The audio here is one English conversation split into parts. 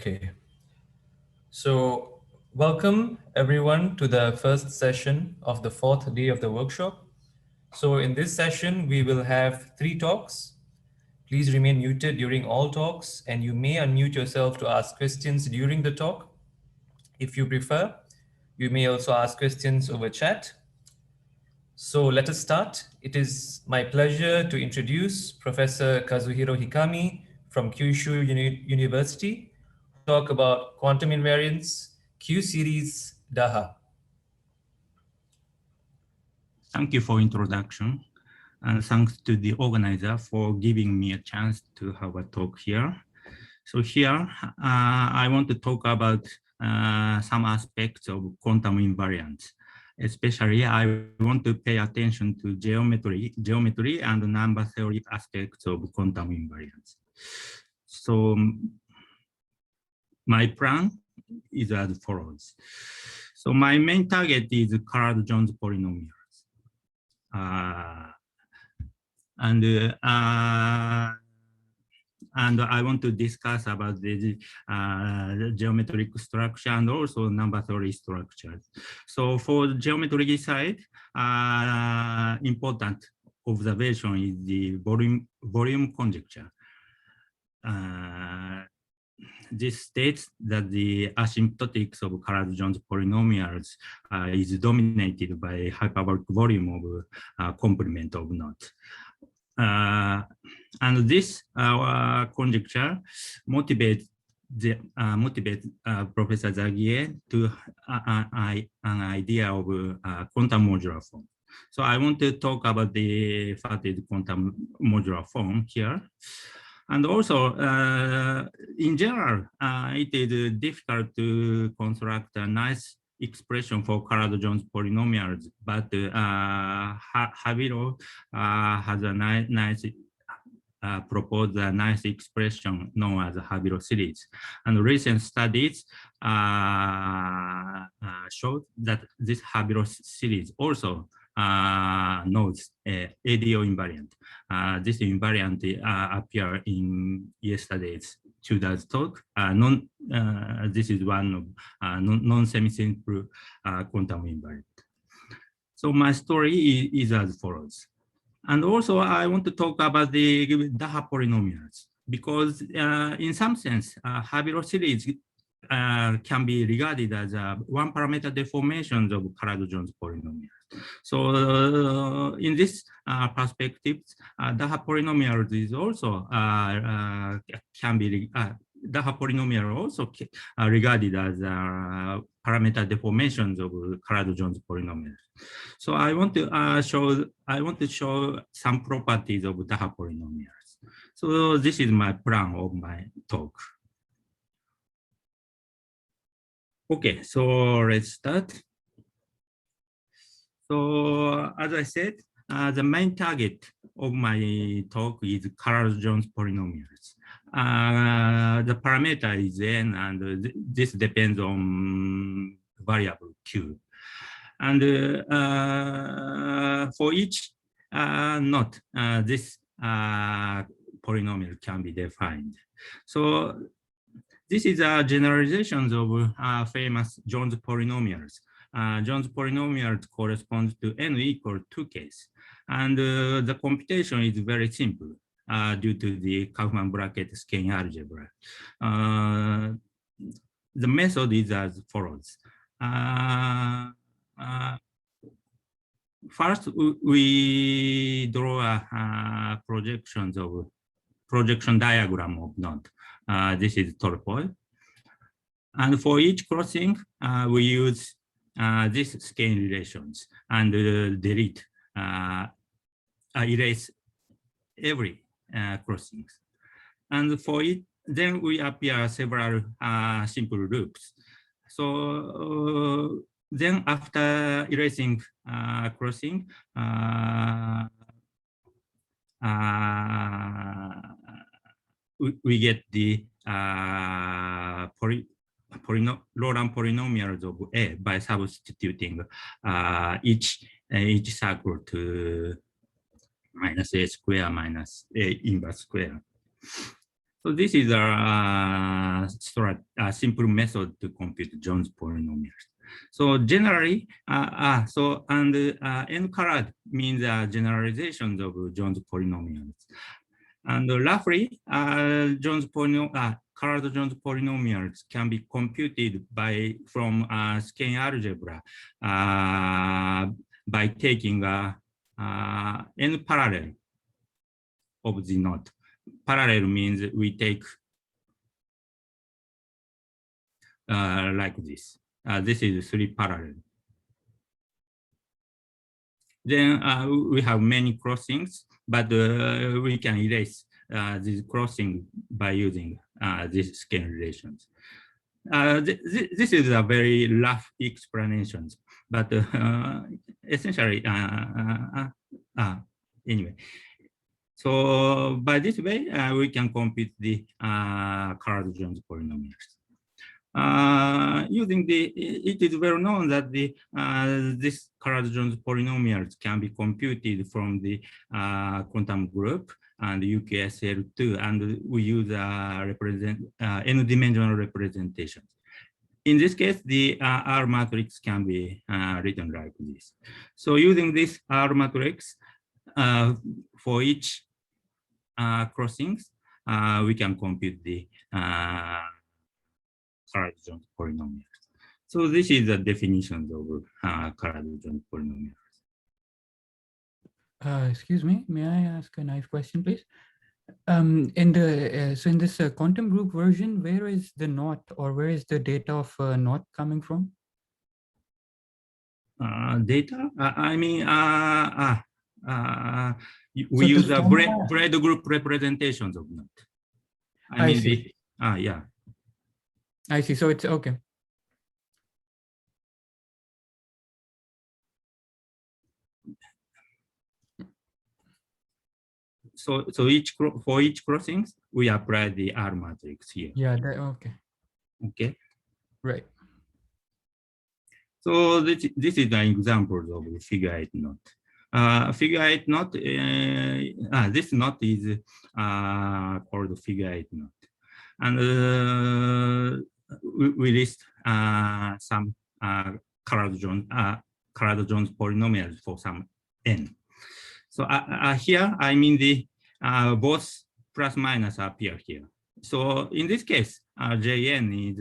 Okay, so welcome everyone to the first session of the fourth day of the workshop. So in this session, we will have 3 talks. Please remain muted during all talks, and you may unmute yourself to ask questions during the talk. If you prefer, you may also ask questions over chat. So let us start. It is my pleasure to introduce Professor Kazuhiro Hikami from Kyushu University, talk about quantum invariance, Q series, DAHA. Thank you for introduction, and thanks to the organizer for giving me a chance to have a talk here. So here, I want to talk about some aspects of quantum invariance. Especially, I want to pay attention to geometry and number theory aspects of quantum invariance. So my plan is as follows. So my main target is Carl-Jones polynomials. And I want to discuss about the geometric structure and also number theory structures. So for the geometry side, important observation is the volume conjecture. This states that the asymptotics of Carl-Jones polynomials is dominated by hyperbolic volume of complement of knot. And this conjecture motivates Professor Zagier to an idea of quantum modular form. So I want to talk about the flatted quantum modular form here. And also, in general, it is difficult to construct a nice expression for Carl-Jones polynomials, but Haviro has a nice proposed a nice expression known as the Haviro series. And recent studies showed that this Haviro series also knows ADO invariant. This invariant appeared in yesterday's Tudor's talk. This is one of non-semi-simple quantum invariant. So my story is as follows. And also I want to talk about the DAHA polynomials because in some sense, Haviro series can be regarded as one parameter deformations of Carl-Jones polynomials. So in this perspective, DAHA polynomials is also can be DAHA polynomial also regarded as parameter deformations of Carl-Jones polynomials. So I want to show some properties of DAHA polynomials. So this is my plan of my talk. Okay, so let's start. So as I said, the main target of my talk is Carl-Jones polynomials. The parameter is n, and this depends on variable q. And for each knot, this polynomial can be defined. So this is a generalization of famous Jones polynomials. Jones polynomials corresponds to n equal 2 case. And the computation is very simple due to the Kaufman bracket scaling algebra. The method is as follows. First, we draw a projection diagram of knot. This is torpoid. And for each crossing, we use these scaling relations and delete, erase every crossings. And for it, then we appear several simple loops. So then after erasing crossing, we get the Laurent polynomials of A by substituting each circle to minus A square minus A inverse square. So this is a simple method to compute Jones polynomials. So generally, n colored means generalizations of Jones polynomials. And roughly, colored Jones polynomials can be computed from skein algebra by taking n parallel of the knot. Parallel means we take like this. This is 3 parallel. Then we have many crossings, but we can erase this crossing by using these skein relations. This is a very rough explanation, but essentially, anyway. So by this way, we can compute the colored Jones polynomials. It is well known that this colored Jones polynomials can be computed from the quantum group and UQSL2, and we use n-dimensional representations. In this case, the R matrix can be written like this. So using this R matrix for each crossings, we can compute the colored Jones polynomials. So this is the definition of colored Jones polynomials. Excuse me, may I ask a nice question, please? In this quantum group version, where is the knot, or where is the data of knot coming from? Data? We use a bread group representations of knot. I see. Yeah. I see. So it's okay. So for each crossings, we apply the R matrix here. Yeah. Okay. Okay. Right. So this is an example of figure 8 knot. Figure 8 knot. This knot is called figure 8 knot, and we list some colored Jones polynomials for some n. So here I mean the both plus minus appear here. So in this case, Jn is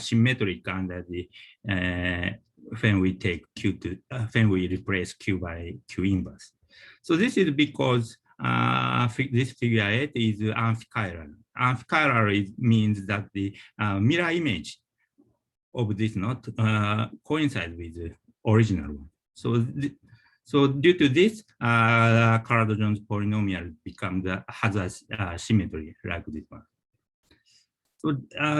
symmetric under the when we take Q to when we replace Q by Q inverse. So this is because this figure 8 is amphichiral. Amphichiral means that the mirror image of this knot coincides with the original one. So due to this, colored Jones polynomial has a symmetry like this one. So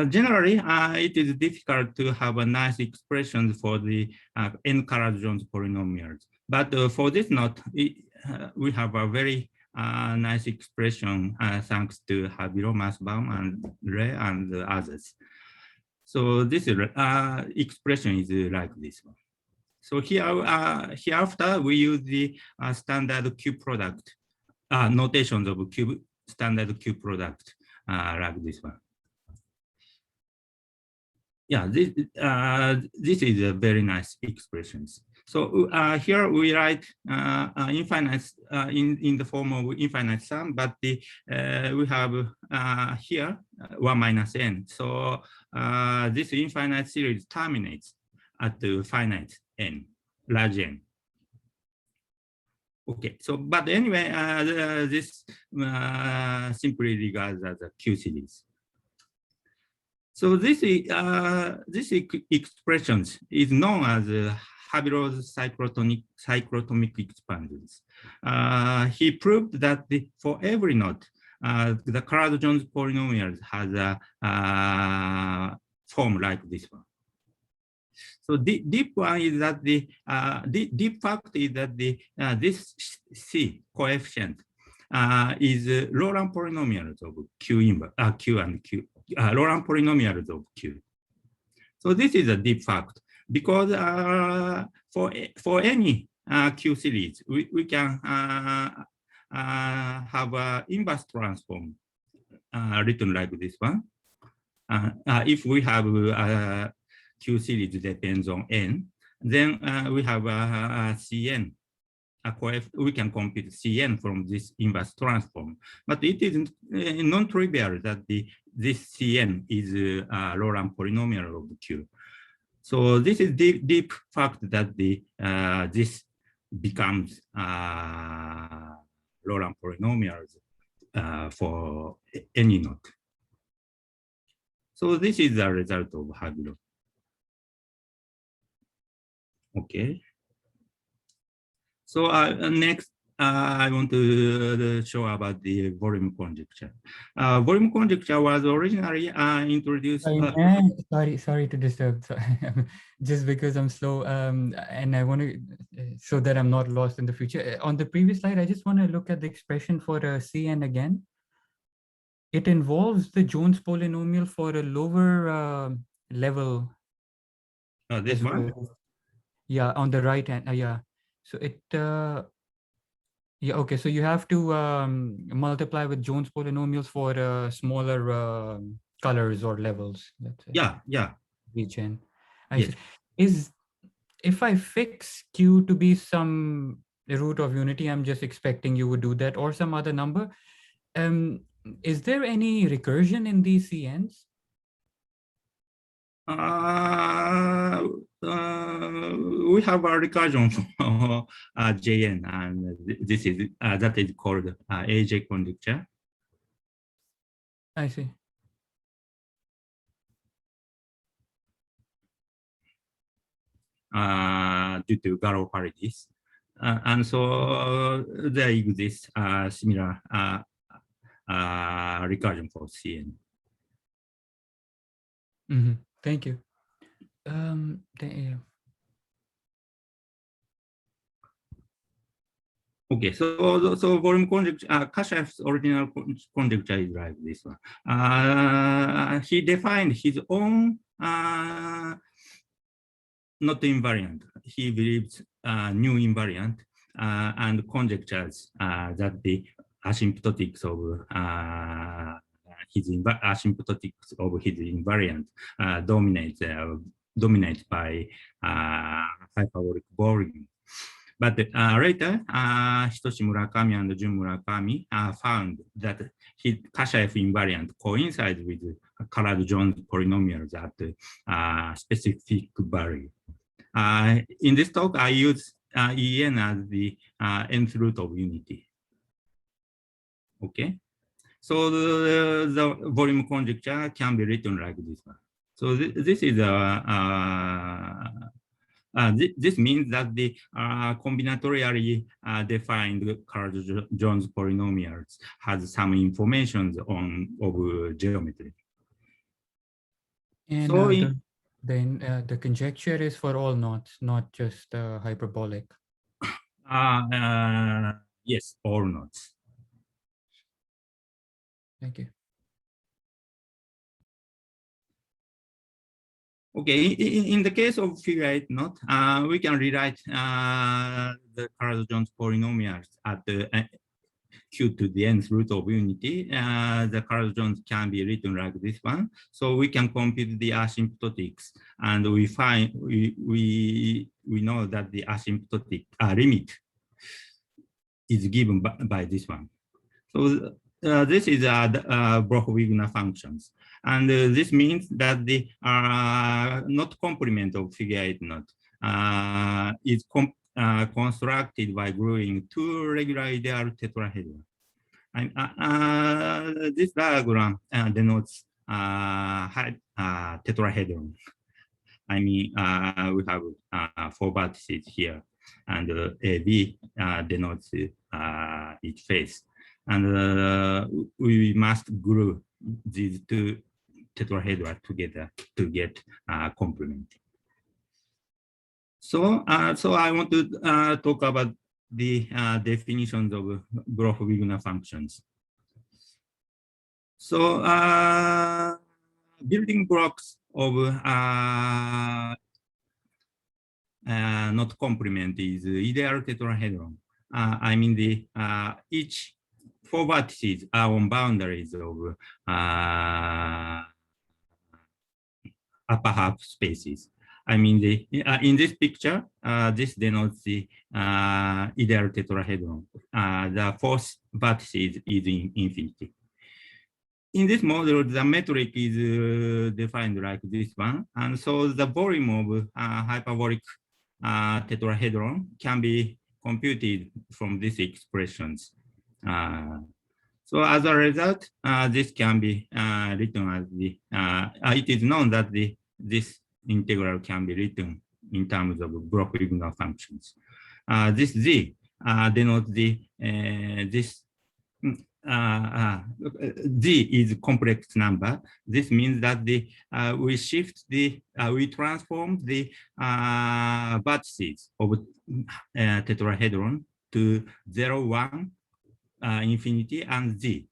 generally, it is difficult to have a nice expression for the n colored Jones polynomials. But for this knot, we have a very nice expression thanks to Habirow, Masbaum, and Ray, and others. So this expression is like this one. So hereafter, we use the standard Q product, notations of standard Q product like this one. Yeah, this is a very nice expressions. So here we write infinite in the form of infinite sum, but we have here 1 minus n. So this infinite series terminates at the finite n, large n. Okay, so but anyway, this simply regards as a Q series. So this expressions is known as Habirow's cyclotomic expansions. He proved that for every knot, the colored Jones polynomials has a form like this one. So the deep one is that the deep fact is that this C coefficient is Laurent polynomials of Q inverse, Q and Q. Laurent polynomials of Q. So this is a deep fact because for any Q series, we can have an inverse transform written like this one. If we have Q series depends on n, then we have Cn. We can compute Cn from this inverse transform, but it is non-trivial that this Cn is a Laurent polynomial of Q. So this is deep fact that this becomes Laurent polynomials for any knot. So this is the result of Hagro. Okay. So next, I want to show about the volume conjecture. Volume conjecture was originally introduced. Sorry to disturb. Sorry. Just because I'm slow, and I want to, so that I'm not lost in the future. On the previous slide, I just want to look at the expression for Cn again. It involves the Jones polynomial for a lower level. This one? Well. Yeah, on the right hand. Yeah. So it. Yeah, okay, so you have to multiply with Jones polynomials for smaller colors or levels, let's say. Yeah. Region. Yes. If I fix Q to be some root of unity, I'm just expecting you would do that, or some other number. Is there any recursion in these CNs? We have a recursion for Jn, and this is that is called AJ conjecture. I see. Due to Garo parities, and so there exists similar recursion for Cn. Thank you. Yeah. Okay, so volume conjecture, Kashaf's original conjecture is like this one. He defined his own not invariant. He believes new invariant and conjectures that the asymptotics of his invariant dominates by hyperbolic volume. But later, Hitoshi Murakami and Jun Murakami found that his Kashaev invariant coincides with Carrad-Jones polynomials at specific value. In this talk, I use En as the nth root of unity. Okay, so the volume conjecture can be written like this one. So this is this means that the combinatorially defined Carrad-Jones polynomials has some information of geometry. And so the conjecture is for all knots, not just hyperbolic. Yes, all knots. Thank you. Okay, in the case of figure 8 knot, we can rewrite the Carrad-Jones polynomials at the Q to the nth root of unity. The Carrad-Jones can be written like this one. So we can compute the asymptotics, and we know that the asymptotic limit is given by this one. So this is Bloch-Wigner functions. And this means that the knot complement of figure 8 knot is constructed by gluing two regular ideal tetrahedron. This diagram denotes tetrahedron. I mean, we have 4 vertices here, and AB denotes each face. And we must glue these two tetrahedra together to get complement. So, I want to talk about the definitions of Bloch-Wigner functions. So, building blocks of not complement is ideal tetrahedron. I mean, each four vertices are on boundaries of upper half spaces. I mean, in this picture, this denotes the ideal tetrahedron. The fourth vertices is in infinity. In this model, the metric is defined like this one. And so the volume of hyperbolic tetrahedron can be computed from these expressions. So as a result, this can be written as the, it is known that this integral can be written in terms of Bloch-Wigner functions. This Z denotes the, Z is complex number. This means that we shift we transform the vertices of tetrahedron to 0, 1, infinity, and Z.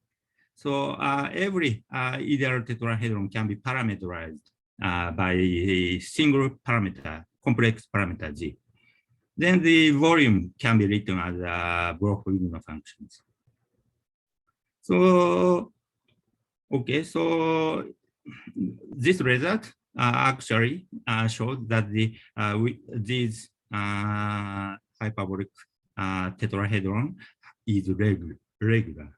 So every ideal tetrahedron can be parameterized by a single parameter, complex parameter Z. Then the volume can be written as Bloch-Wigner functions. So, okay, so this result actually shows that these hyperbolic tetrahedron is regular.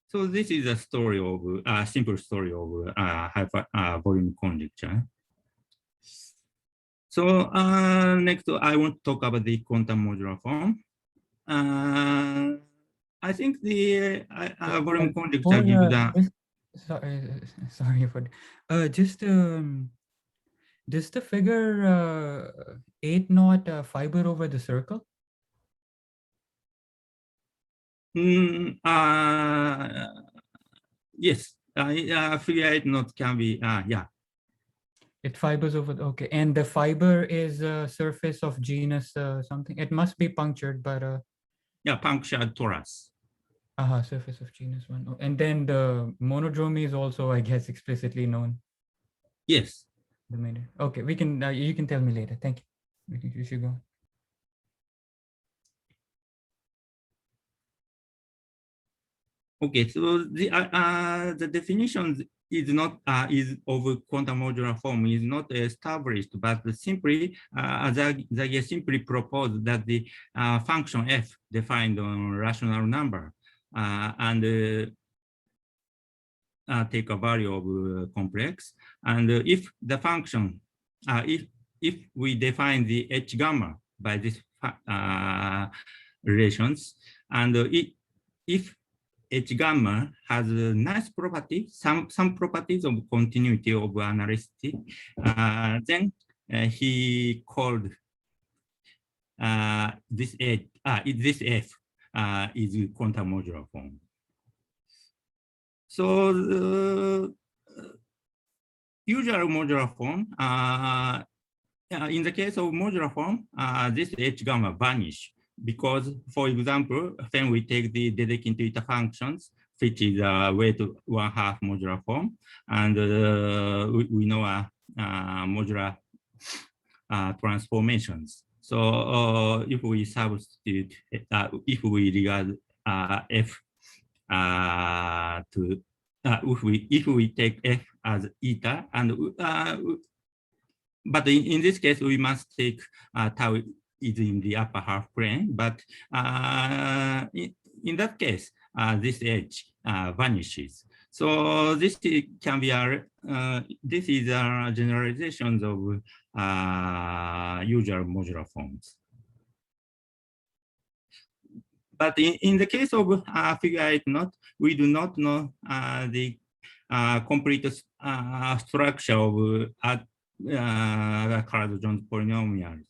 So this is a story of simple story of volume conjecture. So next, I want to talk about the quantum modular form. I think the volume conjecture gives the. Sorry for just the figure 8 not fiber over the circle? Yes, figure 8 not can be, yeah. It fibers over, okay. And the fiber is a surface of genus something. It must be punctured, but yeah, punctured torus. Surface of genus 1. Oh, and then the monodromy is also, I guess, explicitly known. Yes. The main. Okay, we can. You can tell me later. Thank you. You should go. Okay, so the definition is not is of quantum modular form is not established, but simply they simply propose that the function f defined on rational number and take a value of complex, and if the function if we define the h gamma by this relations, and if H gamma has a nice property, some properties of continuity of analyticity. Then he called this F is quantum modular form. So usual modular form, in the case of modular form, this H gamma vanish. Because, for example, when we take the Dedekind eta functions, which is weight 1/2 modular form, and we know modular transformations. So if we substitute, if we regard f to, if we take f as eta, and but in this case we must take tau is in the upper half plane, but in that case, this edge vanishes. So this can be this is a generalization of usual modular forms. But in the case of figure 8 knot, we do not know the complete structure of Carl-Jones polynomials.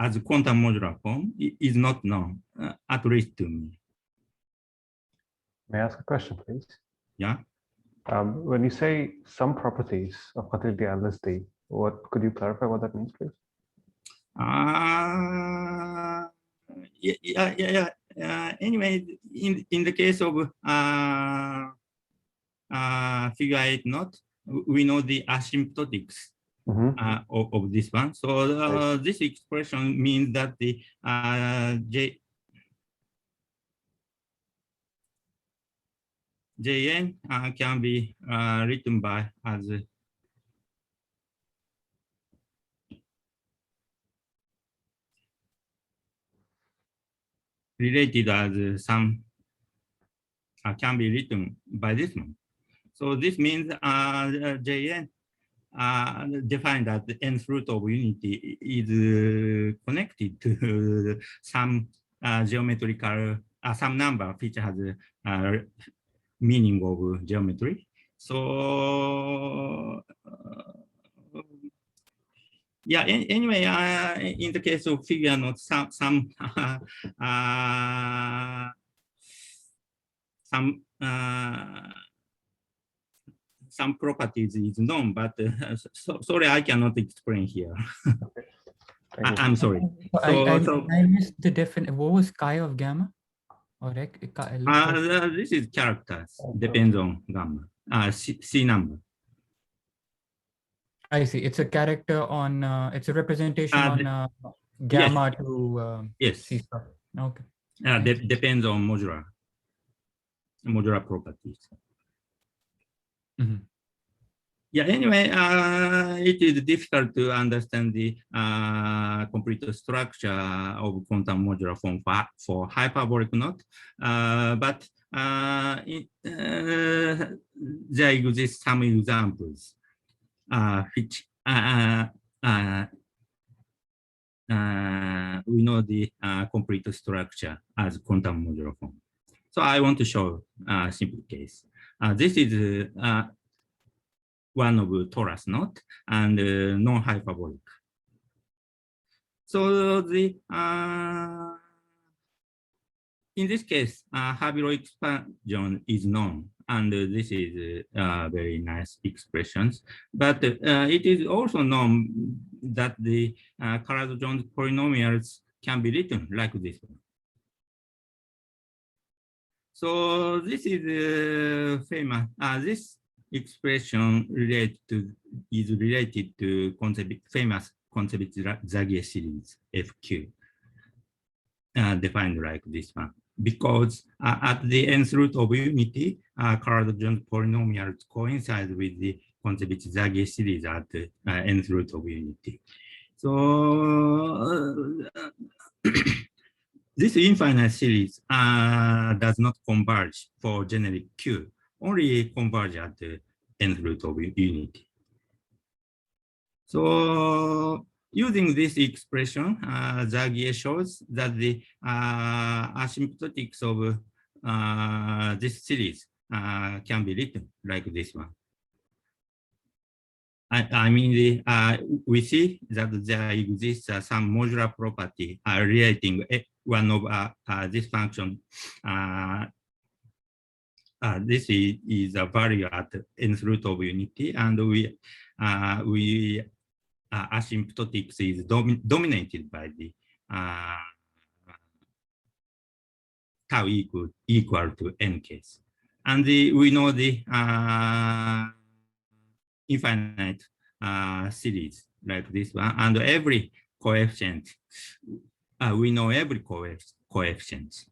As quantum modular form is not known, at least to me. May I ask a question, please? Yeah. When you say some properties of continuity analyticity, could you clarify what that means, please? Anyway, in the case of figure 8 knot, we know the asymptotics of this one. So this expression means that the Jn can be written by as related as some can be written by this one. So this means Jn defined as the nth root of unity is connected to some geometrical some number which has meaning of geometry. So yeah. Anyway, in the case of figure note, some properties is known, but sorry, I cannot explain here. I'm sorry. I missed the definition. What was chi of gamma? Or this is characters, depends on gamma, C number. I see. It's a character on, it's a representation on gamma yes. to yes. C star. Okay. Depends on modular properties. Yeah, anyway, it is difficult to understand the complete structure of quantum modular form for hyperbolic knot, but there exist some examples which we know the complete structure as quantum modular form. So I want to show a simple case. This is one of torus knot and non-hyperbolic. So the in this case, Habyro expansion is known, and this is very nice expressions. But it is also known that the Karazhov-Jones polynomials can be written like this one. So this is famous. This expression is related to famous Kontsevich-Zagier series FQ, defined like this one. Because at the nth root of unity, Karazhov-Jones polynomials coincide with the Kontsevich-Zagier series at the nth root of unity. So this infinite series does not converge for generic Q, only converge at the nth root of unity. So using this expression, Zagier shows that the asymptotics of this series can be written like this one. I mean, we see that there exists some modular property relating one of this function. This is a value at nth root of unity, and we asymptotics is dominated by the tau equal to n case, and we know the infinite series like this one, and every coefficient, we know every coefficient.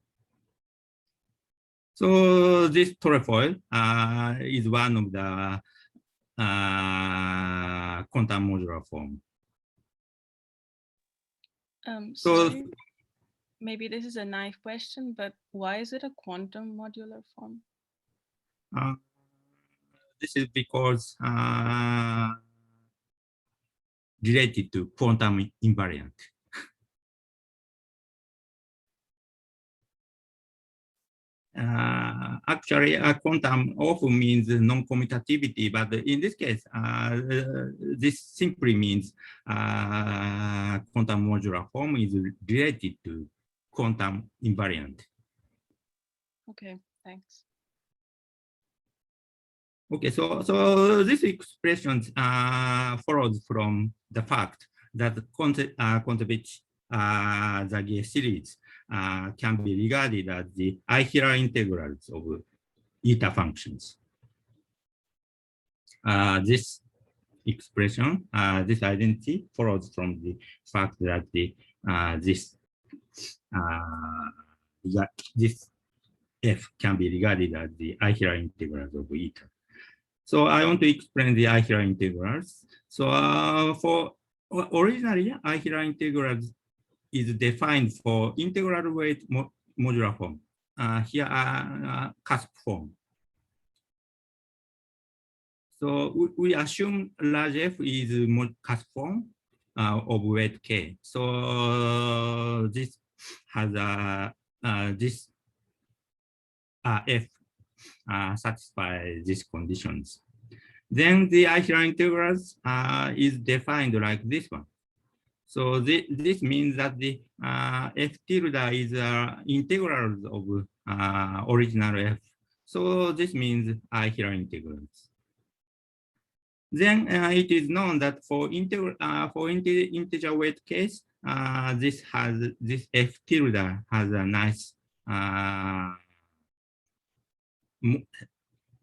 So this trefoil is one of the quantum modular form. So maybe this is a naive question, but why is it a quantum modular form? This is because related to quantum invariant. Actually, quantum often means non-commutativity, but in this case, this simply means quantum modular form is related to quantum invariant. Okay, thanks. Okay, so this expression follows from the fact that Kontsevich-Zagier series can be regarded as the Eichler integrals of eta functions. This expression, this identity follows from the fact that this f can be regarded as the Eichler integrals of eta. So I want to explain the Eichler integrals. So originally, Eichler integrals is defined for integral weight modular form. Here cusp form. So we assume large F is cusp form of weight K. So this has this F satisfies these conditions. Then the Eichler integrals is defined like this one. So this means that the F tilde is integrals of original F. So this means Eichler integrals. Then it is known that for integer weight case, this F tilde has a nice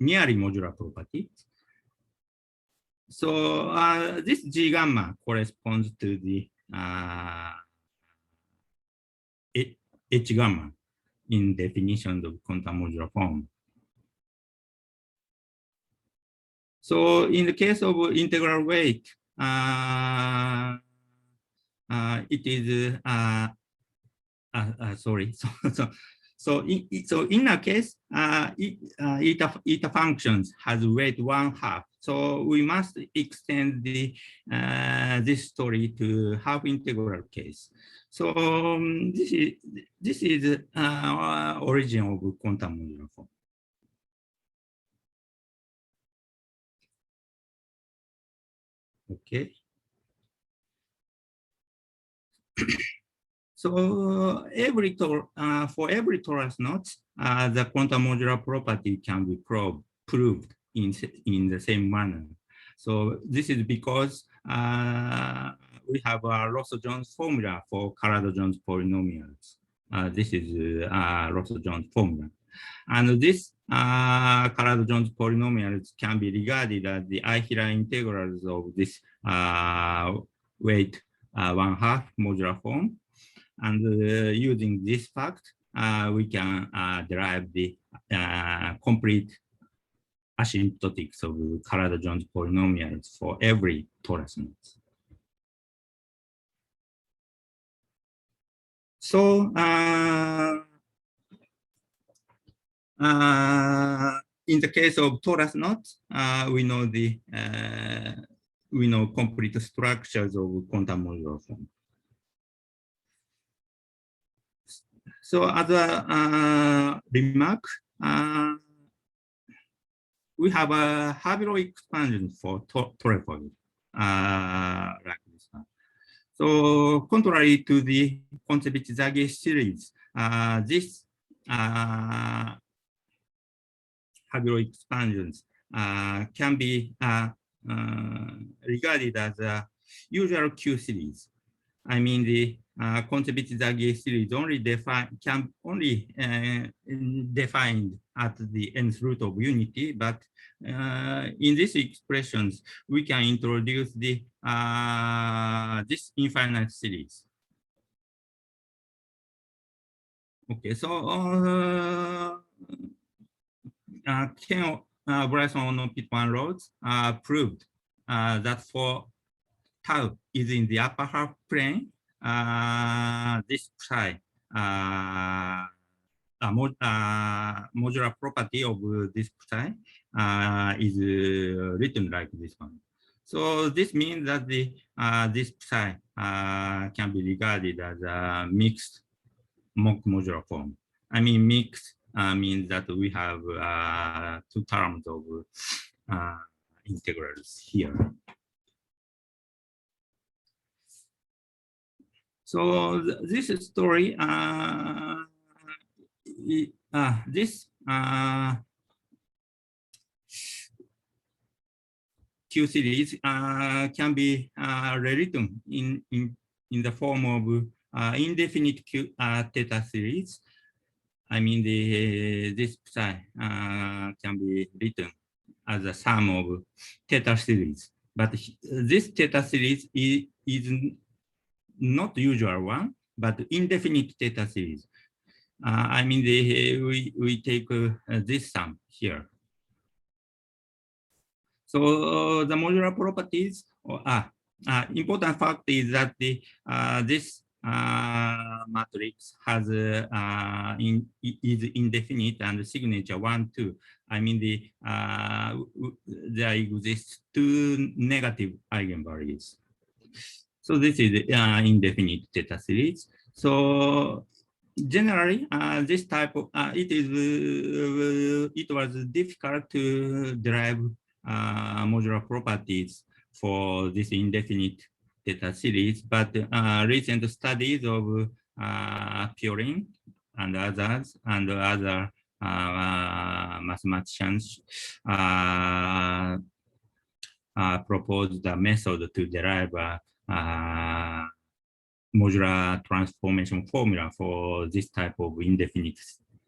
nearly modular property. So this G gamma corresponds to the H gamma in definition of quantum modular form. So in the case of integral weight, it is sorry. So in a case, eta functions has weight 1/2. So we must extend the this story to half integral case. So this is origin of quantum modular form. Okay. So for every torus knot, the quantum modular property can be proved in the same manner. So this is because we have a Rosso-Jones formula for Carado-Jones polynomials. This is Rosso-Jones formula. And this Carado-Jones polynomials can be regarded as the Eichler integrals of this weight 1/2 modular form. And using this fact, we can derive the complete asymptotics of Carado-Jones polynomials for every torus knot. So in the case of torus knot, we know complete structures of quantum modular form. So as a remark, we have a Habermas expansion for Torefoil, like this one. So contrary to the Kontsevich-Zaghi series, this Habermas expansions can be regarded as a usual Q series. I mean, the Kontsevich-Zaghi series can only defined at the nth root of unity, but in these expressions we can introduce the this infinite series. Okay, so Ken Bryson on Pitman roads proved that for tau is in the upper half plane, this psi modular property of this psi is written like this one. So this means that the this psi can be regarded as a mixed mock modular form. I mean, mixed means that we have two terms of integrals here. So this story, this Q series can be rewritten in the form of indefinite Q theta series. I mean, this psi can be written as a sum of theta series. But this theta series is not usual one, but indefinite theta series. I mean, we take this sum here. So the modular properties, important fact is that this matrix has is indefinite and signature 1, 2. I mean, there exists 2 negative eigenvalues. So this is indefinite theta series. So generally, this type of it was difficult to derive modular properties for this indefinite theta series, but recent studies of Piorin and others and other mathematicians proposed the method to derive modular transformation formula for this type of indefinite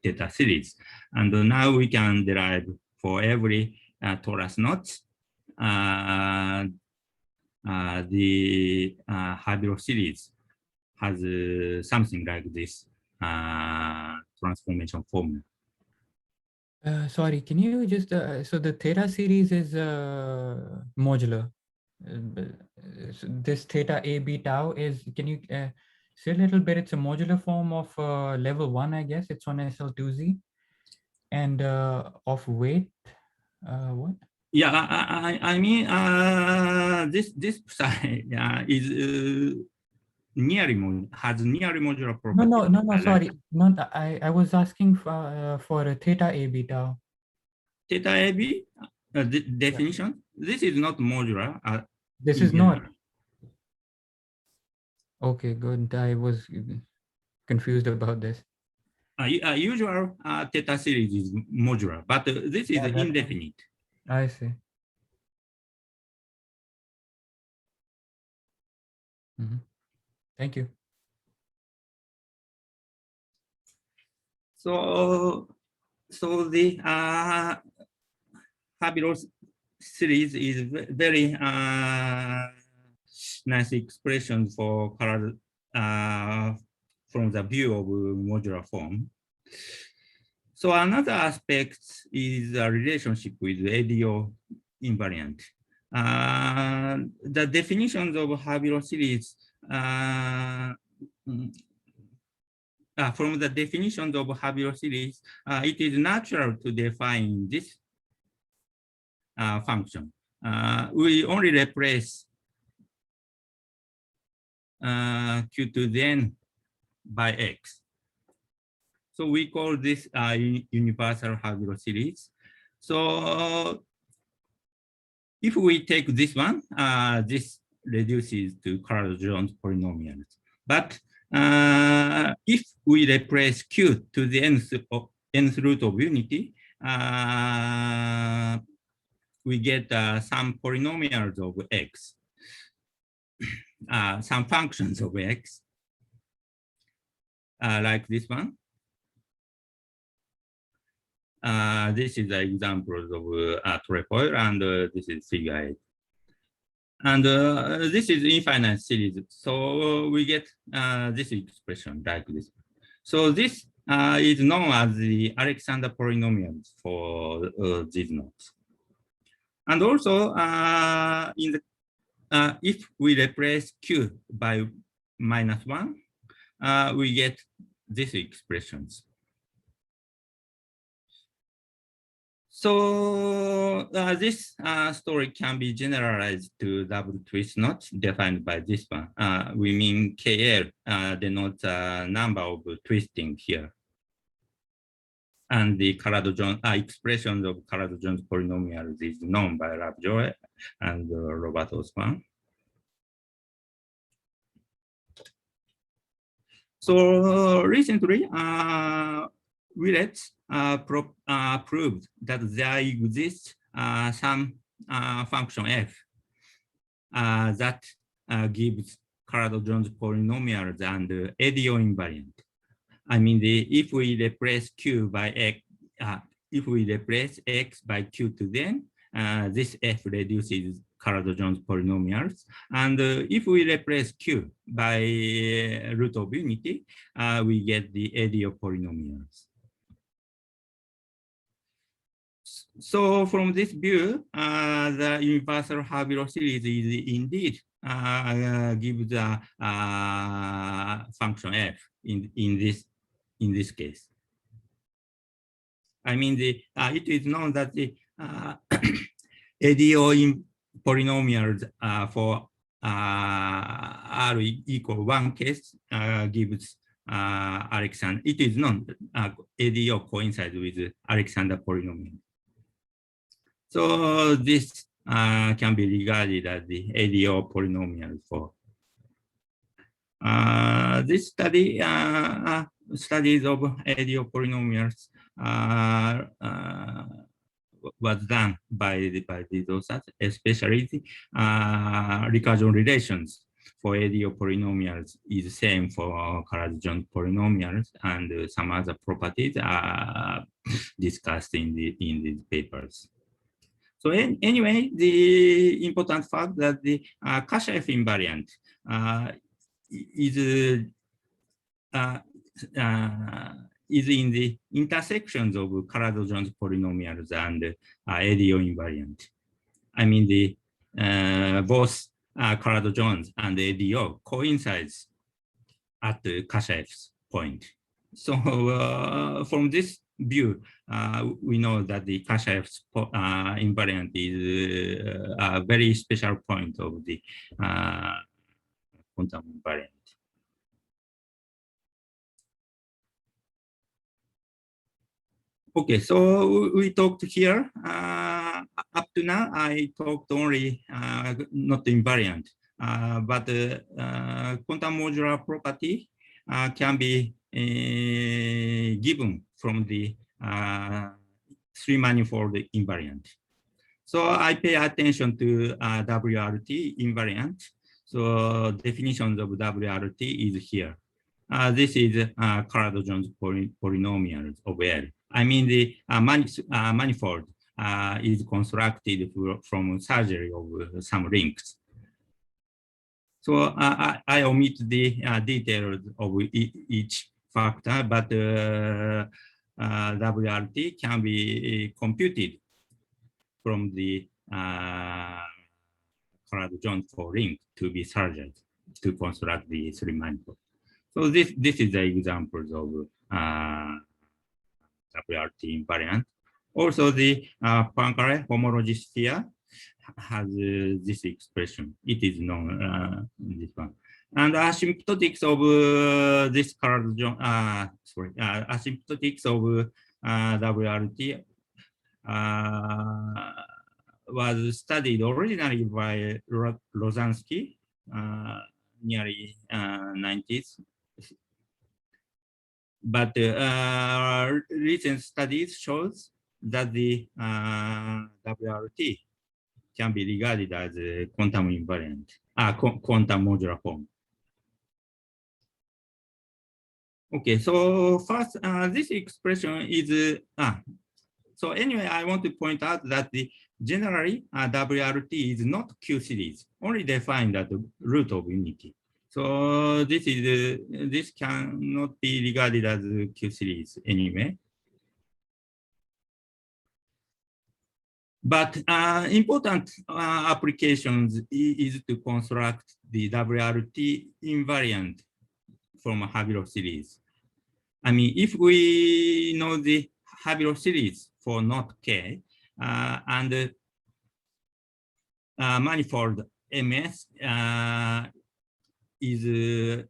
theta series. And now we can derive for every torus knot the Habiroff series has something like this transformation formula. Sorry, can you just, so the theta series is modular. So this theta a b tau is, can you say a little bit, it's a modular form of level 1, I guess, it's on SL2Z, and of weight, what? Yeah, I mean, this side is has nearly modular property. No, sorry. No, I was asking for a theta a b tau. Theta AB definition. Yeah. This is not modular. This is not. Okay, good. I was confused about this. Usual theta series is modular, but this is indefinite. I see. Thank you. So the Habiroff series is very nice expression for color from the view of modular form. So another aspect is the relationship with ADO invariant. The definitions of Habiroff series from the definitions of Habiroff series, it is natural to define this function. We only replace q to the n by x. So we call this universal Habiroff series. So if we take this one, this reduces to Carl-Jones polynomials. But if we replace q to the nth root of unity, we get some polynomials of x, some functions of x, like this one. This is the examples of trefoil, and this is figure 8. And this is infinite series. So we get this expression like this. So this is known as the Alexander polynomials for these nodes. And also, in the if we replace q by -1, we get these expressions. So this story can be generalized to double twist knots defined by this one. We mean KL denotes a number of twisting here. And the Carado-Jones expressions of Carado-Jones polynomials is known by Lovejoy and Robert Osman. So recently, Willett proved that there exists some function f that gives Carado-Jones polynomials and ADO invariant. I mean, if we replace q by x, if we replace x by q to then, this f reduces Carado-Jones polynomials. And if we replace Q by root of unity, we get the ADO polynomials. So from this view, the universal Haber series is indeed gives the function f in this case. I mean, it is known that the ADO in polynomials for R equal 1 case gives Alexander. It is known ADO coincides with Alexander polynomial. So this can be regarded as the ADO polynomial for this study. Studies of ADO polynomials was done by these authors, especially the recursion relations for ADO polynomials is the same for Carado-Jones polynomials, and some other properties are discussed in these papers. So anyway, the important fact that the Kashev invariant is in the intersections of Carado-Jones polynomials and ADO invariant. I mean, the both Carado-Jones and ADO coincides at the Kashev's point. So from this view, we know that the Kashev's invariant is a very special point of the quantum invariant. Okay, so we talked here. Up to now, I talked only not invariant, but quantum modular property can be given from the three-manifold invariant. So I pay attention to WRT invariant. So definitions of WRT is here. This is Carado-Jones polynomials of L. I mean, the manifold is constructed from surgery of some rings. So I omit the details of each factor, but WRT can be computed from the Carado-Jones ring to be surgered to construct the three manifold. So this is the examples of WRT invariant. Also, the Poincare homology sphere has this expression. It is known this one. And asymptotics of this Carado-Jones, asymptotics of WRT was studied originally by Rozansky, nearly 90s. But recent studies shows that the WRT can be regarded as a quantum invariant, quantum modular form. Okay, so first, this expression is, so anyway, I want to point out that the generally WRT is not Q series, only defined at the root of unity. So this is this cannot be regarded as a Q series anyway. But important applications is to construct the WRT invariant from a Haber series. I mean, if we know the Haber series for not K and manifold MS is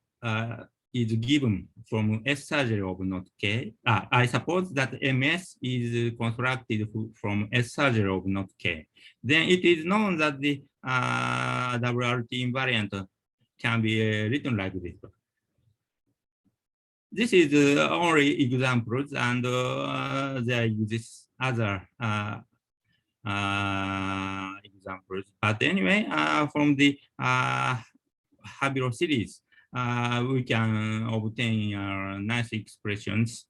given from S surgery of not K. I suppose that MS is constructed from S surgery of not K. Then it is known that the WRT invariant can be written like this. This is only examples, and there exist other examples. But anyway, from the Haber series, we can obtain nice expressions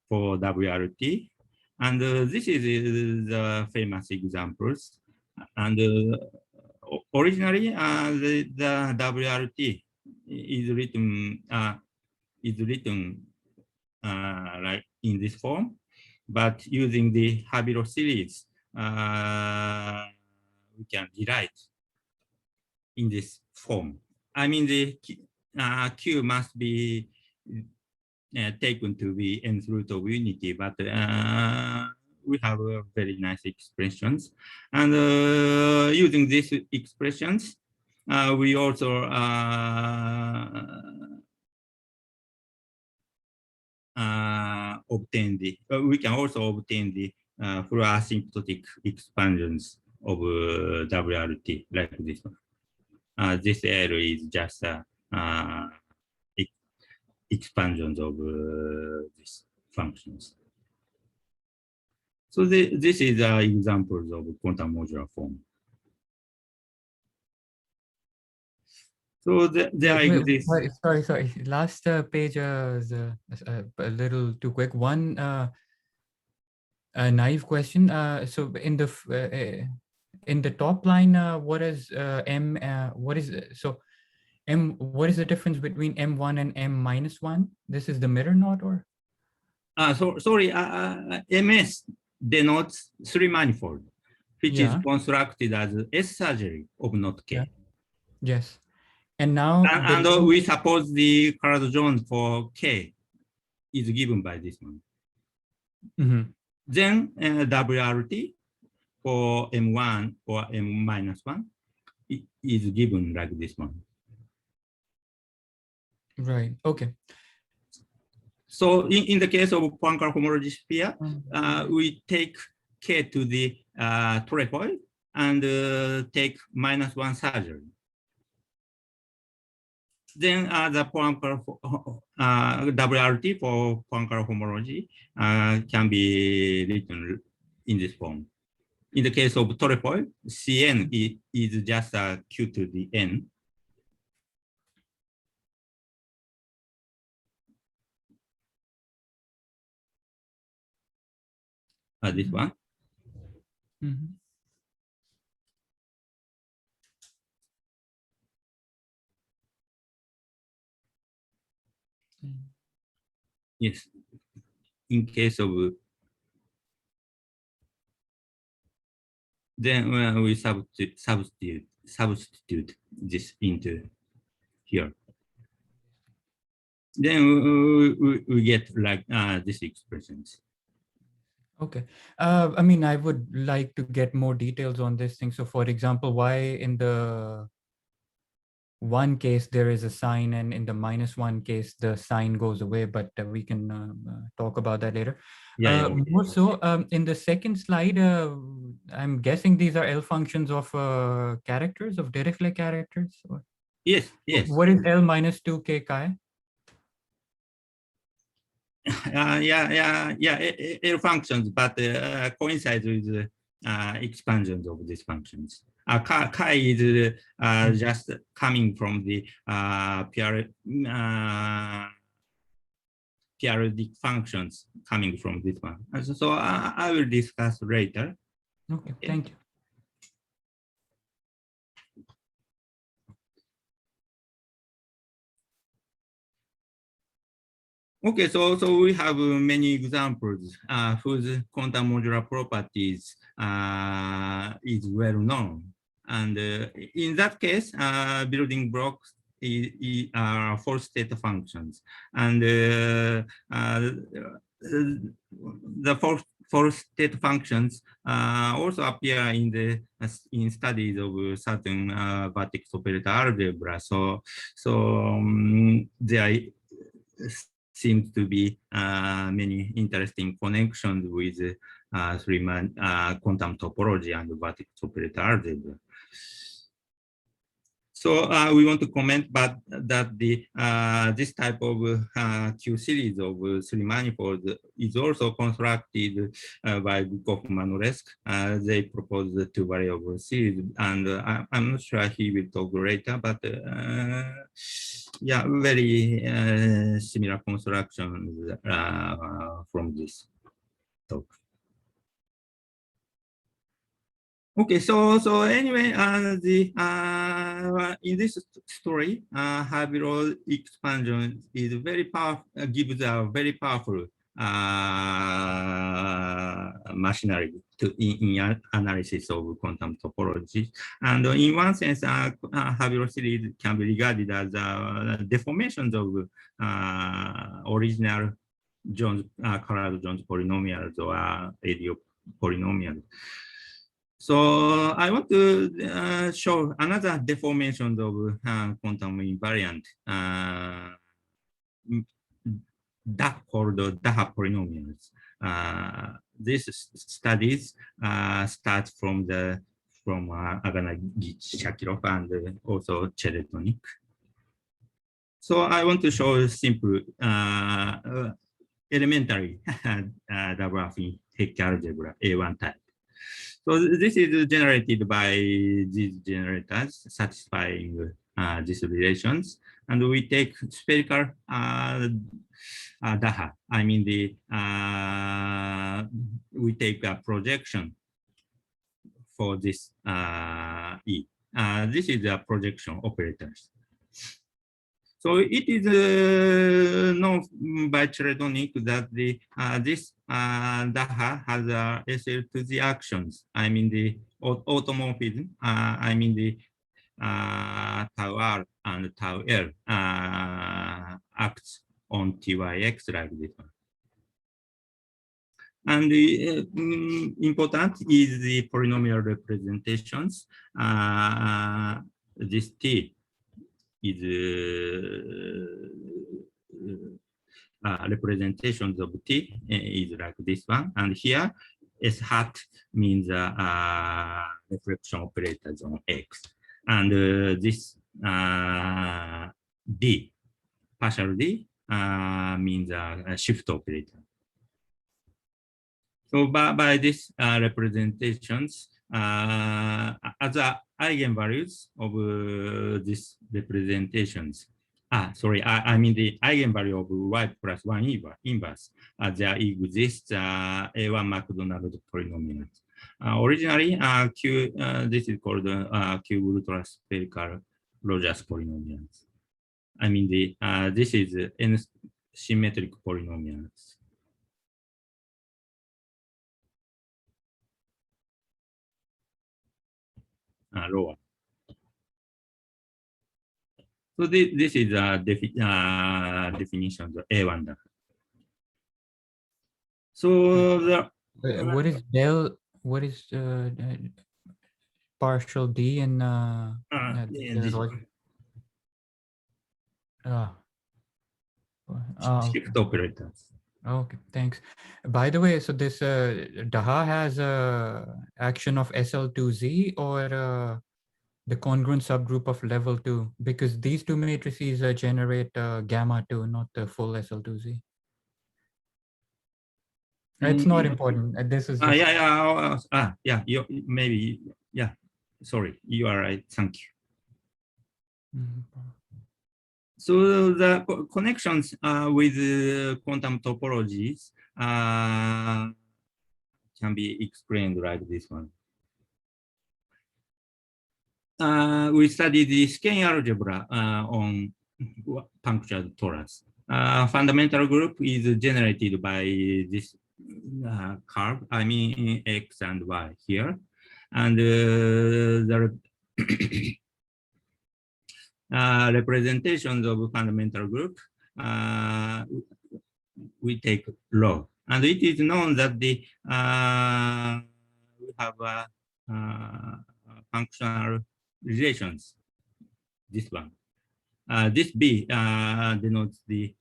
for WRT. And this is the famous examples. And originally, the WRT is written like in this form, but using the Habiro series, we can rewrite in this form. I mean, the Q must be taken to be nth root of unity, but we have very nice expressions. And using these expressions, we also obtain the, we can also obtain the full asymptotic expansions of WRT like this one. This L is just expansions of these functions. So this is examples of quantum modular form. So there exists. Sorry. Last page is a little too quick. One a naive question. So in the top line, what is M? What is so M? What is the difference between M1 and M-1? This is the mirror knot, or? Sorry. MS denotes three manifold, which is constructed as S surgery of knot K. Yeah. Yes. And now, and we suppose the Carl-Jones for K is given by this one. Mm-hmm. Then WRT for M1 or M-1 is given like this one. Right. Okay. So in the case of Poincare homology sphere, we take K to the trefoil and take -1 surgery. Then the Poincare WRT for Poincare homology can be written in this form. In the case of trefoil, Cn is just Q to the N. This one. Mm-hmm. Yes. In case of then we substitute this into here. Then we get like these expressions. Okay. I mean, I would like to get more details on this thing. So for example, why in the one case there is a sign and in the -1 case the sign goes away, but we can talk about that later. More so in the second slide, I'm guessing these are L functions of characters, of Dirichlet characters. Or yes. What is L -2k chi? L functions, but coincides with expansions of these functions. Chi is just coming from the periodic functions coming from this one. So I will discuss later. Okay, thank you. Okay, so we have many examples whose quantum modular properties is well known. And in that case, building blocks are fourth state functions. And the fourth state functions also appear in studies of certain vertex operator algebra. So there seems to be many interesting connections with quantum topology and vertex operator algebra. So we want to comment but that the this type of Q series of three manifolds is also constructed by Goffman-Resk. They propose the two variable series, and I'm not sure he will talk later, but yeah, very similar constructions from this talk. Okay, so anyway, in this story, Habermas expansion is very powerful, gives a very powerful machinery to in analysis of quantum topology. And in one sense, Habermas series can be regarded as deformations of original Jones, colored Jones polynomials or ADO polynomials. So I want to show another deformation of quantum invariant that called DAHA polynomials. These studies start from Aganagich-Shakirov and also Cheretonic. So I want to show simple elementary double affine Hecke algebra A1 type. So this is generated by these generators satisfying these relations, and we take spherical DAHA. I mean we take a projection for this E. This is a projection operators. So it is known by Cheretonic that this DAHA has SL to the actions. I mean the automorphism. I mean the tau R and tau L acts on TYX like this one. And the important is the polynomial representations. This T is representations of T is like this one, and here S hat means reflection operators on X, and this D, partial D, means a shift operator. So by these representations, as eigenvalues of these representations, I mean the eigenvalue of y plus 1 inverse, there exists A1 McDonald polynomial. Originally, this is called Q ultra spherical Rogers polynomials. I mean this is n symmetric polynomials. Lower. So this is a definition of A1. So what is del? What is partial D in shift operators. Okay, thanks. By the way, so this DAHA has a action of SL2Z or the congruent subgroup of level 2, because these two matrices generate gamma 2, not the full SL2Z. It's not important. This is just... yeah. Sorry, you are right. Thank you. So the connections with quantum topologies can be explained like this one. We studied the scaling algebra on punctured torus. Fundamental group is generated by this curve, I mean X and Y here. And the representations of fundamental group, we take rho. And it is known that we have functional relations, this one. This B denotes the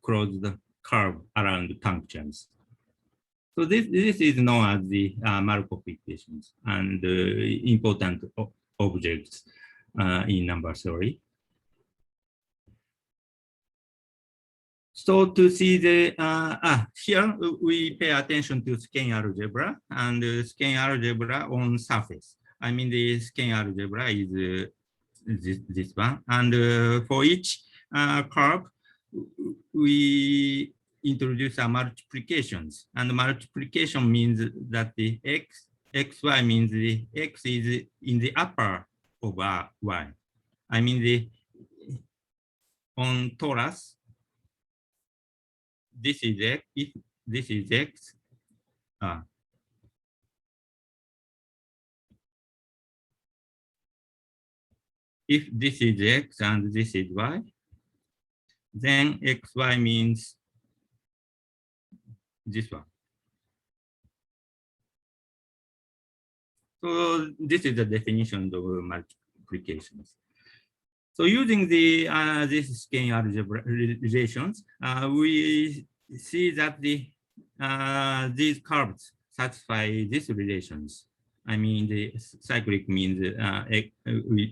closed curve around punctures. So this is known as the Markov equations and important objects in number theory. So to see the, here we pay attention to scaling algebra and scaling algebra on surface. I mean the scaling algebra is this one. And for each curve, we introduce multiplications. And multiplication means that the X xy means the x is in the upper of y. I mean the on torus, this is x. If this is x, if this is x and this is y, then xy means this one. So this is the definition of multiplications. So using the this scaling algebra relations, we see that the these curves satisfy these relations. I mean, the cyclic means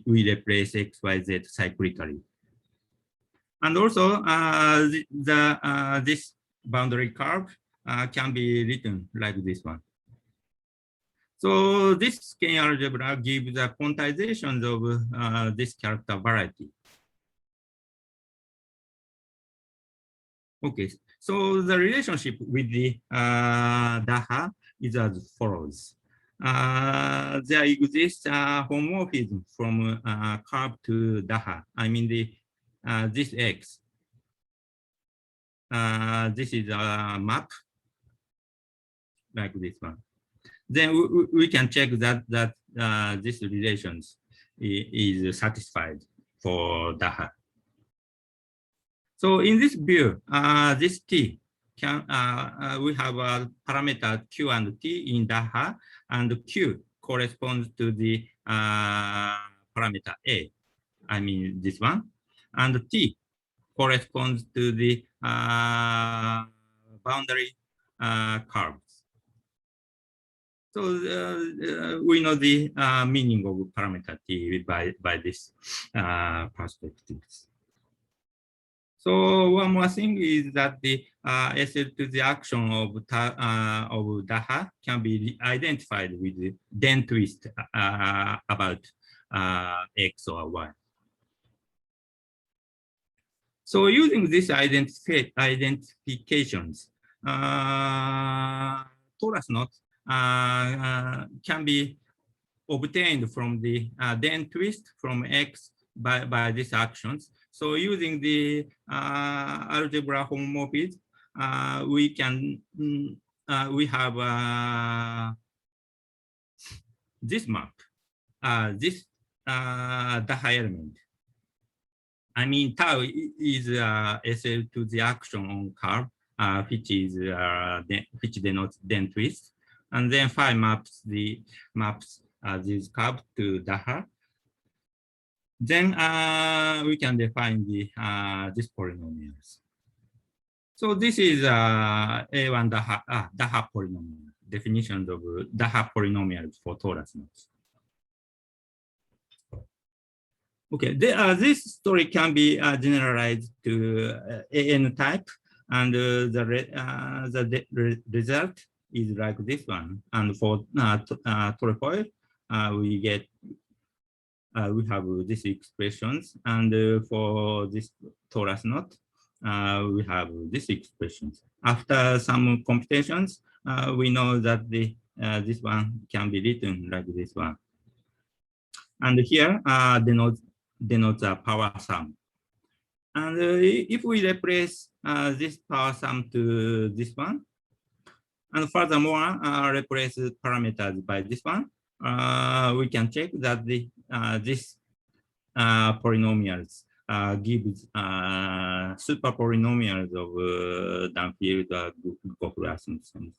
we replace x, y, z cyclically, and also this boundary curve can be written like this one. So this scaling algebra gives the quantizations of this character variety. Okay, so the relationship with the DAHA is as follows. There exists a homomorphism from curve to DAHA. I mean this X. This is a map like this one. Then we can check that this relations is satisfied for DAHA. So in this view, this T can we have a parameter Q and T in DAHA, and Q corresponds to the parameter A. I mean this one, and T corresponds to the boundary curves. So we know the meaning of parameter T by this perspectives. So one more thing is that the SL to the action of DAHA can be identified with the then twist about X or Y. So using these identifications, torus knots can be obtained from the then twist from X by these actions. So using the algebra homomorphism, we can we have this map, this DAHA element. I mean tau is SL to the action on curve, which is which denotes then twist, and then phi maps this curve to DAHA. Then we can define the these polynomials. So this is A1 DAHA polynomial definition of DAHA polynomials for torus knots. Okay, this story can be generalized to AN type, and the result is like this one. And for trefoil, we get we have these expressions, and for this torus knot, we have these expressions. After some computations, we know that the this one can be written like this one. And here denotes a power sum. And if we replace this power sum to this one, and furthermore replace parameters by this one, we can check that the this polynomials gives super polynomials of Dunfield Goff-Rasmussen.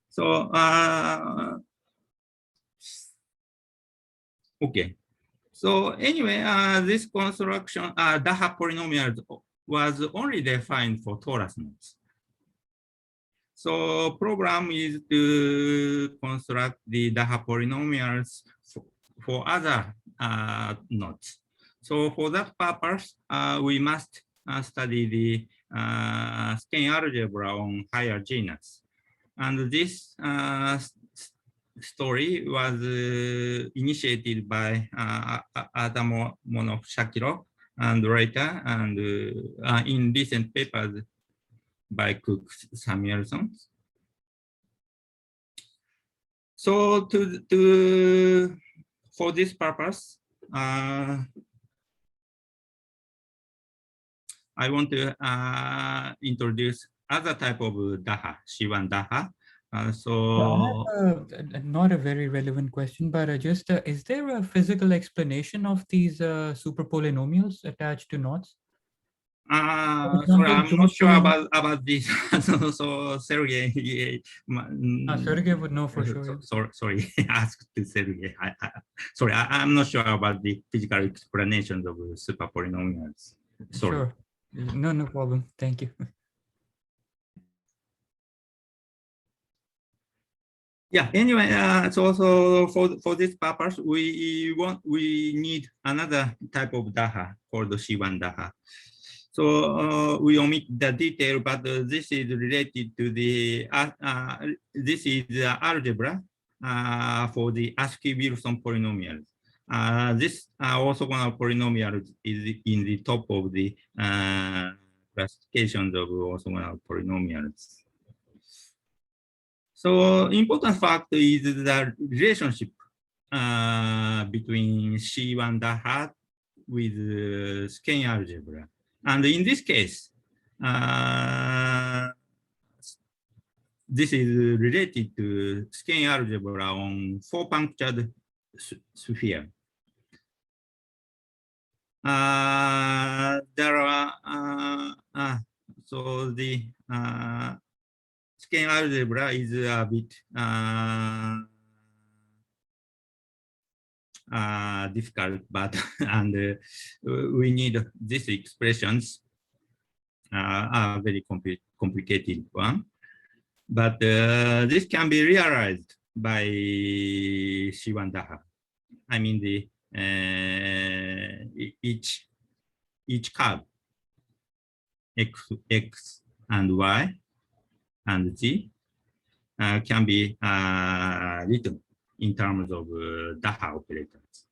So okay. So anyway, this construction DAHA polynomials was only defined for torus knots. So program is to construct the DAHA polynomials for other knots. So for that purpose, we must study the scaling algebra on higher genus. And this story was initiated by Adam Shakirov and later, and in recent papers by Cook Samuelson. So for this purpose, I want to introduce other type of DAHA, C1 DAHA. So I have not a very relevant question, but just is there a physical explanation of these super polynomials attached to knots? sorry, I'm not sure about this. so Sergey, Sergey would know for sure. Sorry, ask to Sergey. Sorry, I'm not sure about the physical explanations of super polynomials. Sorry. Sure. No problem. Thank you. Yeah. Anyway, so for this purpose, we need another type of DAHA called the C1 DAHA. So we omit the detail, but this is related to the this is the algebra for the Askew-Wilson polynomials. This orthogonal polynomial is in the top of the classifications of orthogonal polynomials. So important fact is the relationship between C1 DAHA with skein algebra. And in this case, this is related to skein algebra on 4-punctured sphere. There are so the skein algebra is a bit difficult, but and we need these expressions are very complicated one, but this can be realized by C1 DAHA. I mean the each curve x and y and z can be written in terms of DAHA operators.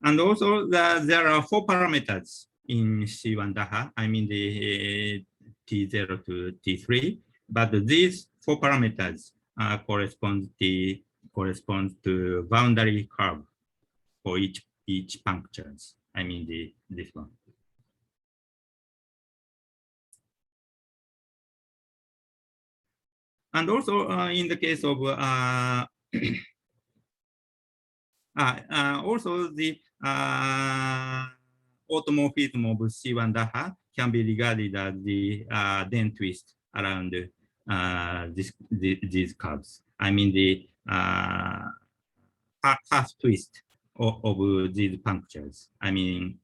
And also there are 4 parameters in C1 DAHA, I mean the T0 to T3, but these 4 parameters correspond to boundary curve for each punctures, I mean this one. And also in the case of also the automorphism of C1 DAHA can be regarded as the then twist around these curves. I mean the half twist of these punctures. I mean,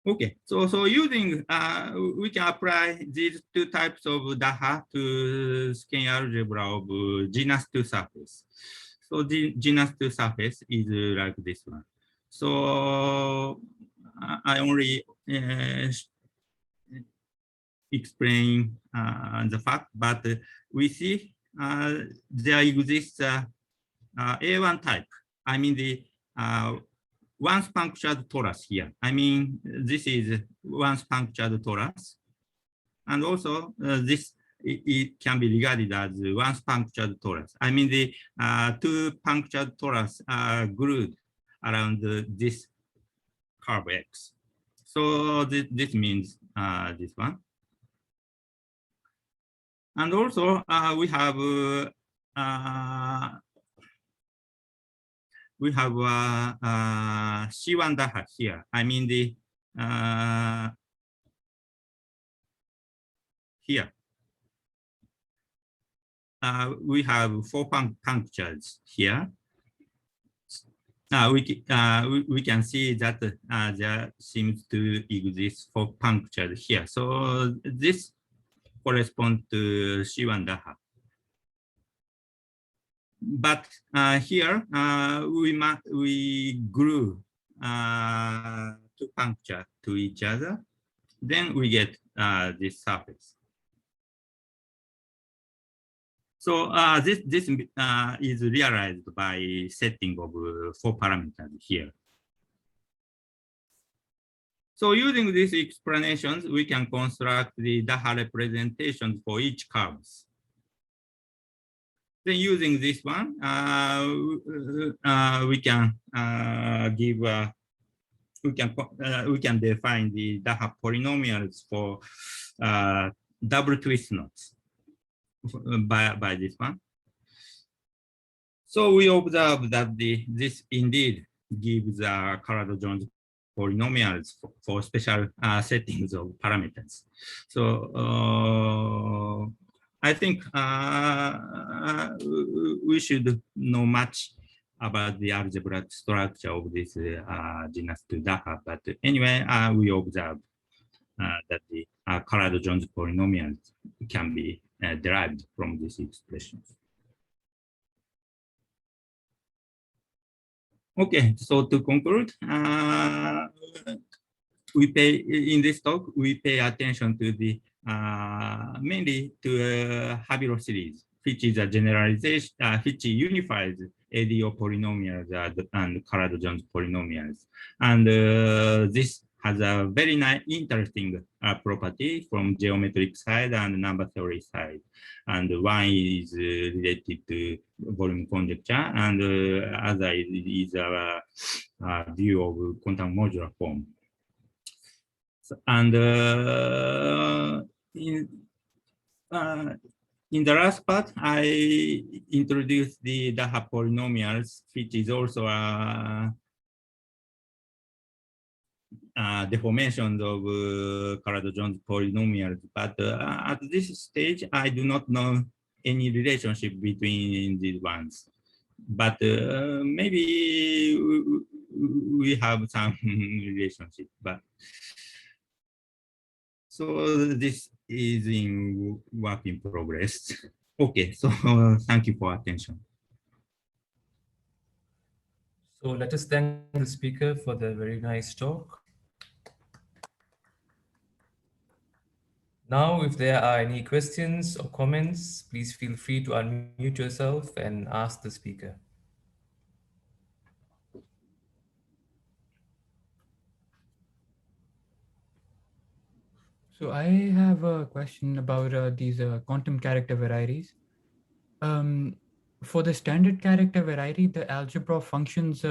okay, so using we can apply these 2 types of DAHA to skein algebra of genus 2 surface. So the genus 2 surface is like this one. So I only explain the fact, but we see there exists A1 type. I mean the once punctured torus here. I mean, this is once punctured torus. And also this, it can be regarded as once punctured torus. I mean, the 2 punctured torus are glued around this curve X. So this means this one. And also we have C1 DAHA here. I mean the here we have 4 punctures here. We can see that there seems to exist 4 punctures here. So this corresponds to C1 DAHA. But here we glue 2 punctures to each other, then we get this surface. So this is realized by setting of 4 parameters here. So using these explanations, we can construct the DAHA representations for each curves. Then using this one, we can give we can define the DAHA polynomials for double twist knots by this one. So we observe that this indeed gives Carado-Jones polynomials for special settings of parameters. So I think we should know much about the algebraic structure of this genus to DAHA. But anyway, we observe that the Carado-Jones polynomials can be derived from these expressions. Okay, so to conclude, we pay in this talk, we pay attention to the mainly to Habiroff series, which is a generalization, which unifies ADO polynomials and Carado-Jones polynomials. And this has a very nice, interesting property from geometric side and number theory side. And one is related to volume conjecture, and other is a view of quantum modular form. And in the last part, I introduced the DAHA polynomials, which is also a deformations of Carado-Jones polynomials. But at this stage, I do not know any relationship between these ones. But maybe we have some relationship. But so this is in work in progress. Okay, so thank you for attention. So let us thank the speaker for the very nice talk. Now, if there are any questions or comments, please feel free to unmute yourself and ask the speaker. So I have a question about these quantum character varieties. For the standard character variety, the algebra of functions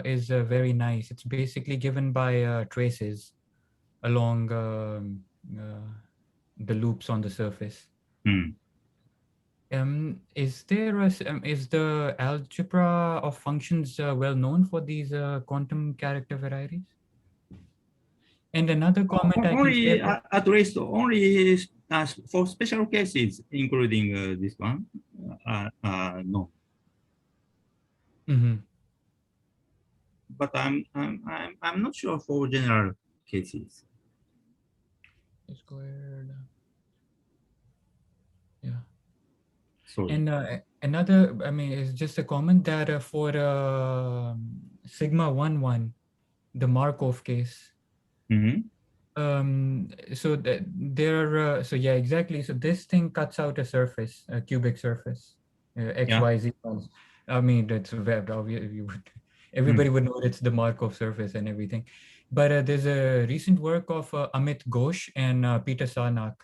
is very nice. It's basically given by traces along the loops on the surface. Is there is the algebra of functions well known for these quantum character varieties? And another comment only, at least only for special cases, including this one, no. Mm-hmm. But I'm not sure for general cases. Squared. Yeah. Sorry. And another, I mean, it's just a comment that for sigma 1,1, the Markov case. So that there are, so yeah, exactly. So this thing cuts out a surface, a cubic surface, X, Yeah. Y, Z. I mean, that's webbed. Everybody would know it's the Markov surface and everything. But there's a recent work of Amit Ghosh and Peter Sarnak,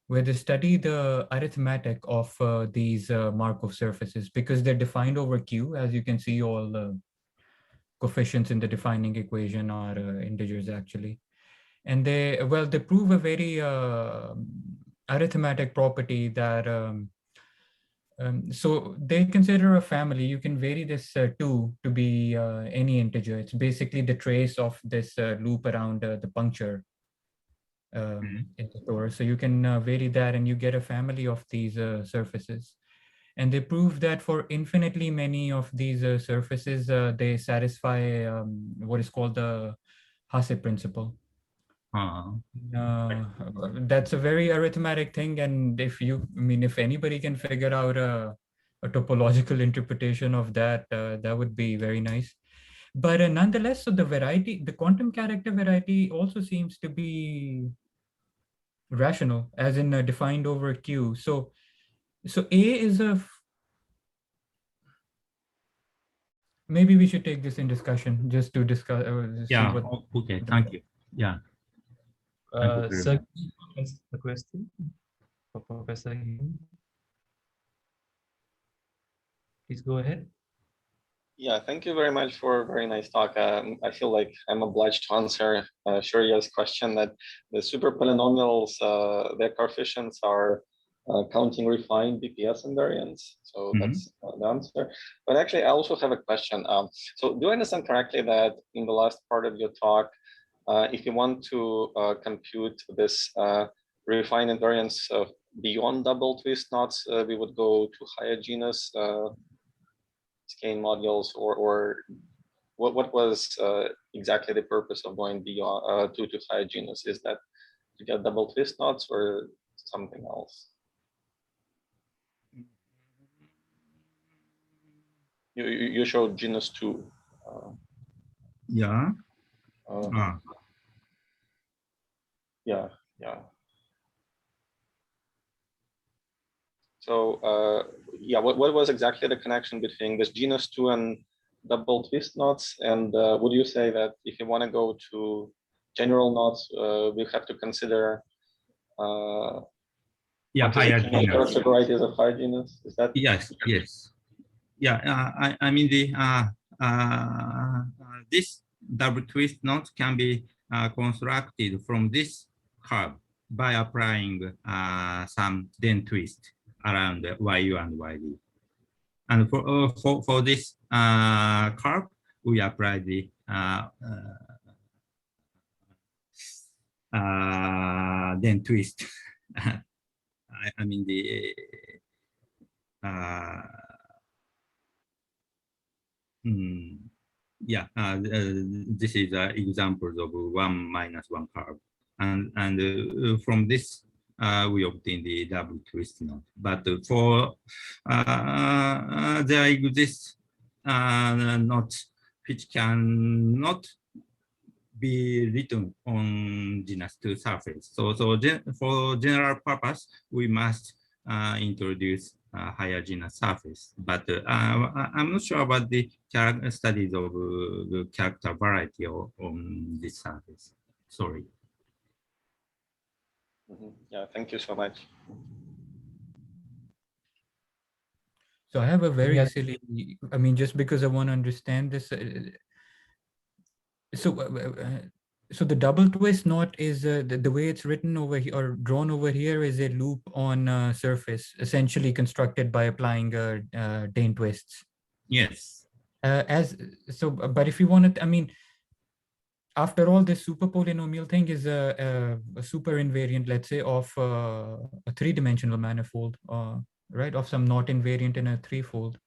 where they study the arithmetic of these Markov surfaces, because they're defined over Q. As you can see, all the coefficients in the defining equation are integers actually. And they prove a very arithmetic property that, so they consider a family. You can vary this 2 to be any integer. It's basically the trace of this loop around the puncture in the store. So you can vary that and you get a family of these surfaces. And they prove that for infinitely many of these surfaces, they satisfy what is called the Hasse principle. That's a very arithmetic thing, and if anybody can figure out a topological interpretation of that, that would be very nice. But nonetheless, so the quantum character variety also seems to be rational, as in defined over Q. So A is maybe we should take this in discussion just to discuss. Yeah. Okay. Thank you. Yeah. Thank you very much. Sergey has a question for Professor Hikami. Please go ahead. Yeah, thank you very much for a very nice talk. I feel like I'm obliged to answer Shuria's question that the super polynomials, their coefficients are counting refined BPS invariants. So that's the answer. But actually, I also have a question. So do I understand correctly that in the last part of your talk, if you want to compute this refined invariance beyond double twist knots, we would go to higher genus skein modules, or what was exactly the purpose of going beyond to higher genus? Is that to get double twist knots or something else? You showed genus 2. Yeah. Yeah. So yeah, what was exactly the connection between this genus 2 and double twist knots? And would you say that if you want to go to general knots, we have to consider higher genus varieties of higher genus? Is that? Yes. Yeah, I mean this double twist knot can be constructed from this curve by applying some then twist around YU and YD. And for this curve, we apply the then twist. I mean the yeah, this is examples of 1 minus 1 curve, and from this we obtain the double twist knot. But for there exists knots which cannot be written on genus 2 surface. So for general purpose, we must introduce higher genus surface. But I'm not sure about the studies of the character variety on this surface. Sorry. Yeah, thank you so much. So I have a very silly, I mean, just because I want to understand this. So the double twist knot is the way it's written over here or drawn over here is a loop on surface, essentially constructed by applying Dane twists. Yes. But if you want to, I mean, after all, this super polynomial thing is a super invariant, let's say, of a three-dimensional manifold, right? Of some not invariant in a threefold,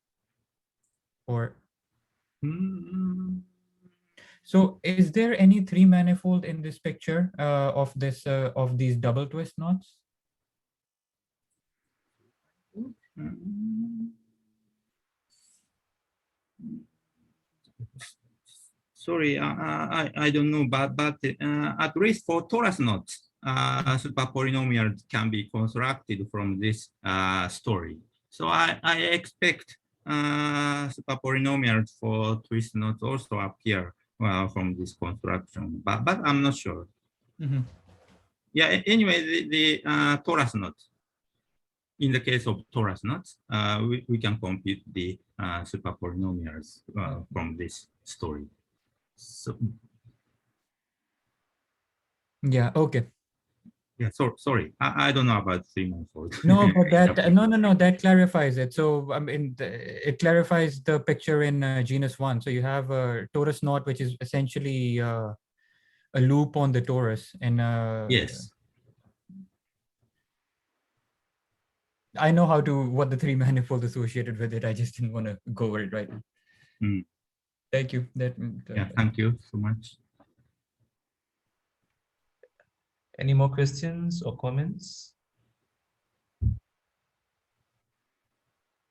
or. So is there any three manifold in this picture of these double twist knots? Sorry, I don't know, but at least for torus knots, super polynomials can be constructed from this story. So I expect super polynomials for twist knots also appear from this construction, but I'm not sure. Yeah. Anyway, the torus knot. In the case of torus knots, we can compute the super polynomials from this story. So. Yeah. Okay. Yeah. Sorry. I don't know about three manifold. No, but that no. That clarifies it. So I mean, it clarifies the picture in genus 1. So you have a torus knot, which is essentially a loop on the torus, and yes. I know what the three manifold associated with it. I just didn't want to go over it right now. Thank you. Yeah, thank you so much. Any more questions or comments?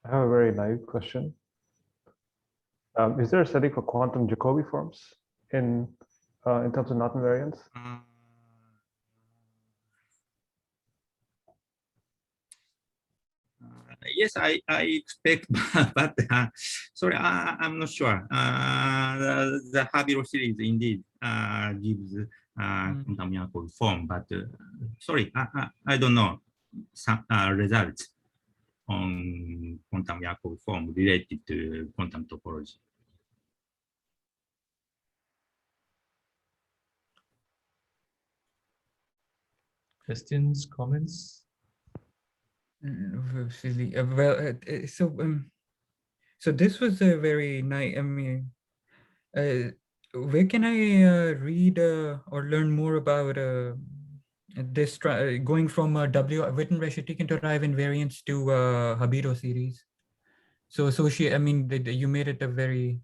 I have a very naive question. Is there a study for quantum Jacobi forms in terms of knot invariance? Yes, I expect, but sorry, I'm not sure. The Habiro series indeed gives quantum Jacobi form, but sorry, I don't know some results on quantum Jacobi form related to quantum topology. Questions, comments? Silly. So this was a very nice. I mean, where can I read or learn more about this going from Witten-Reschettigen to arrive invariants to Habiro series? So I mean, you made it a very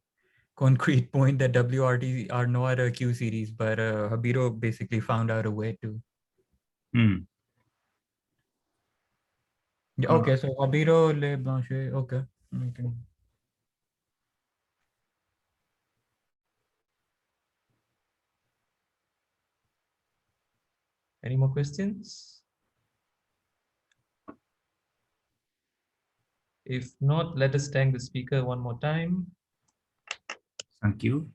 concrete point that WRT are not a Q series, but Habiro basically found out a way to. Yeah, okay, so Habiro, Le Blanchet, okay. Any more questions? If not, let us thank the speaker one more time. Thank you.